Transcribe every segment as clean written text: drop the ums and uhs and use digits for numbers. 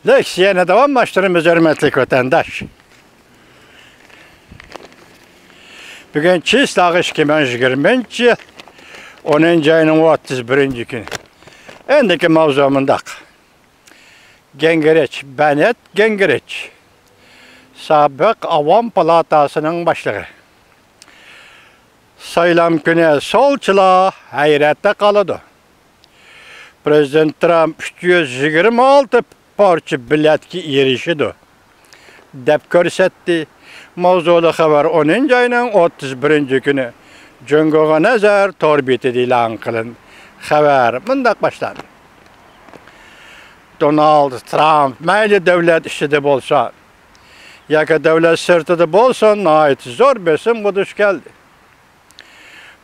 Leksiyene davamlaştırımız hürmetlik vatandaş. Bugün çislağı 2020 yıl 10. ayının 31. günü. Endiki mavzumundaq. Gengereç, Benet Gengereç. Sabık Avam Palatasının başlığı. Saylam günü solçıla hayrette kalıdı. Prezident Trump 326 parça biletki erişidi. Dep görsetti. Mavzulu haber 10. ayının 31. günü. Cüngoğa nazar torbiti dilan kılın. Haber mındak başlandı. Donald Trump meyli devlet işide bolsa, yaka devlet sırtıda bolsa, nait zor besim buduş geldi.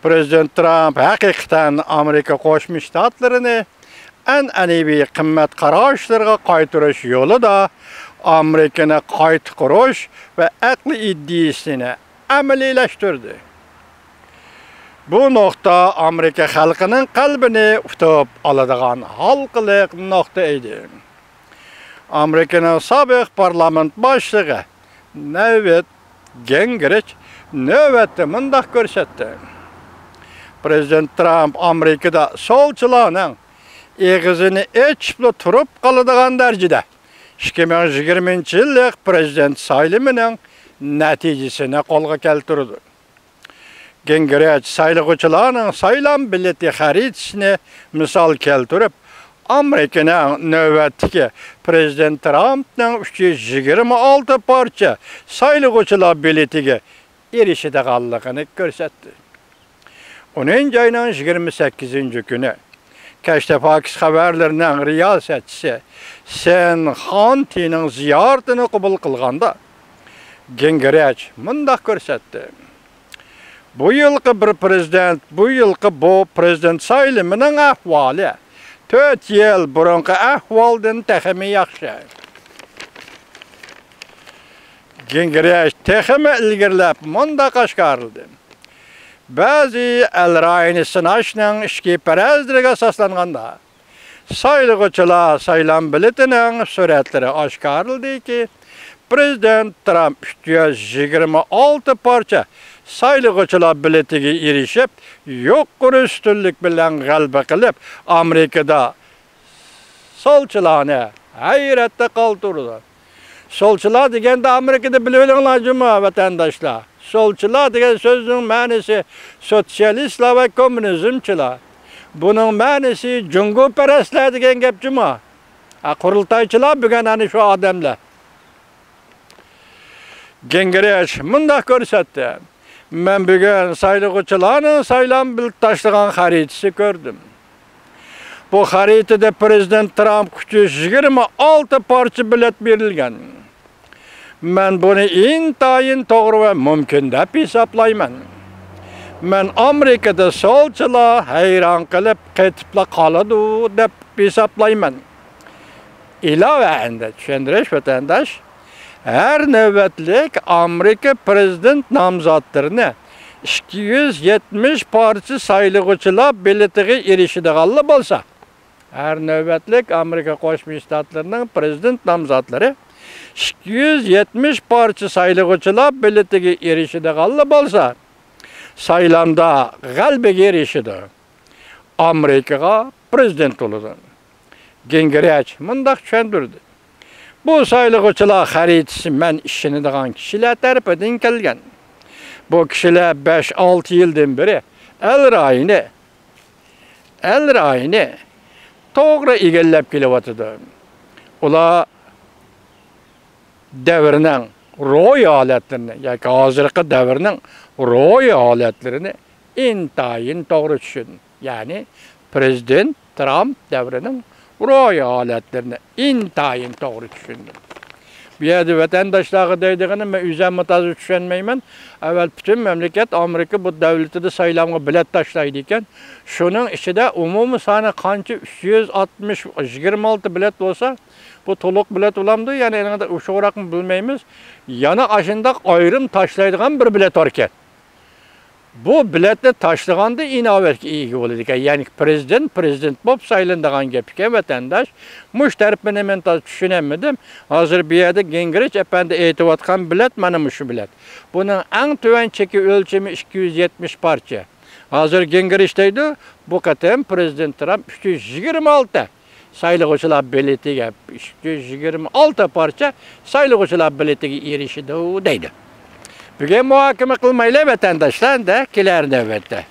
Prezident Trump hakikaten Amerika Koşmuş Ştatlarını en anevi kıymet kararışlarına kaytırış yolu da Amerika'na kayıt kuruş ve aklı iddiasını amelileştirdi. Bu nokta Amerika halkının kalbini tutup aladigan halkılık nokta idi. Amerika'nın sabık parlament başlığı Növbet Gengereç növbette mındak görsetti. Prezident Trump Amerika'da solçularının eğizini içip turup kaladigan derecede 2020 yıllık prezident sayılımının neticesine kolga keltirdi. Gengereç saylıqçılarının saylam bileti xaritisini misal keltirip, Amerika'nın növbetdeki Prezident Trump'ın 326 parça saylıqçılar biletiga erişidiganligini ko'rsatdi. 10. ayının 28. günü Keşte Fox haberlerinin riyasetçisi Sen Hanti'nin ziyaretini kabul kılganda Gengereç mındak ko'rsatdi. Bu yılki bir prezident, bu yılki bu prezident sayılımının ahvali 4 yıl burunki ahvaldan teximi yaxşı. Gengereç teximi ilgirlep mundaq aşkarıldı. Bazı el rayini sınaşının işkiperezdirige asaslanganda saylıqçılar saylan biletinin suretleri aşkarıldı ki Prezident Trump 326 parça saylıqçılar biletiga erişip, yok üstünlük bilen galba qilib, Amerika'da solçılarını hayrette kaldırdı. Solçular degende Amerika'da bilirler cuma vatandaşlar. Solçular degen sözün manisi sosyalistler ve komünizmçiler. Bunun manisi cunguperestler degen gep cuma. Kurultayçılar bugün hani şu adamlar. Gengereç mındak ko'rsatdi. Men bugün saylıqçılarning saylam biltaşlıgan haritisi gördüm. Bu haritede Prezident Trump 326 parça bilet berilgan. Men bunu intayin to'g'ri ve mümkün deb hesaplayman. Men Amerika'da solçılar hayran qilib ketibla qoladi deb hesaplayman. İlavende tushundirish vatandaş. Her növbetlik Amerika prezident namzatlarını 270 parça saylıqçılar biletiga erişidiganlar bolsa, her növbetlik Amerika Qo'shma Shtatlarının prezident namzatları 270 parça saylıqçılar biletiga erişidiganlar bolsa, saylamda g'alabaga erishidi. Amerikaga prezident bo'ladi. Gengereç mundaq tushuntirdi. Bu saylıqçılar haritisi men işini digan kişiler tarafidan kelgan. Bu kişiler 5-6 yıldan beri el rayini to'g'ri egallab kelyapti. Ular davrning ro'y holatlarini yoki hozirgi davrning ro'y holatlarini intayin to'g'ri tushunadi. Ya'ni Prezident Trump davrining ro'y holatlarini intayin to'g'ri tushundim. Bu yerda vatandaşlarga deydigini men o'zim to'g'ri tushunmayman. Avval bütün memleket Amerika bu davlatida saylamga bilet tashlaydi ekan. Shuning ichida umumiy soni qancha 326 bilet bo'lsa, bu to'liq bilet bo'lamdi. Ya'ni endi o'shoqroqni bilmaymiz. Yana ashundaq ayrim tashlaydigan bir bilet bor ekan. bu biletni taşlaganda inovatga ega bo'ladi ekan. Ya'ni prezident bo'lib saylanadigan gap ekan vatandaş. Mush tarafini men tushunamadim. Hozir bu yerda Gingrich efendi aytayotgan bilet mana shu bilet. Buning eng tuvan cheki o'lchami 270 parcha. Hozir Gingrich deydi, bu qatam prezident Trump 326 saylovchilar biletiga 326 parcha saylovchilar biletiga erishdi deydi. Bugün muhakeme kılmayla vatandaşlar da keler nöbette.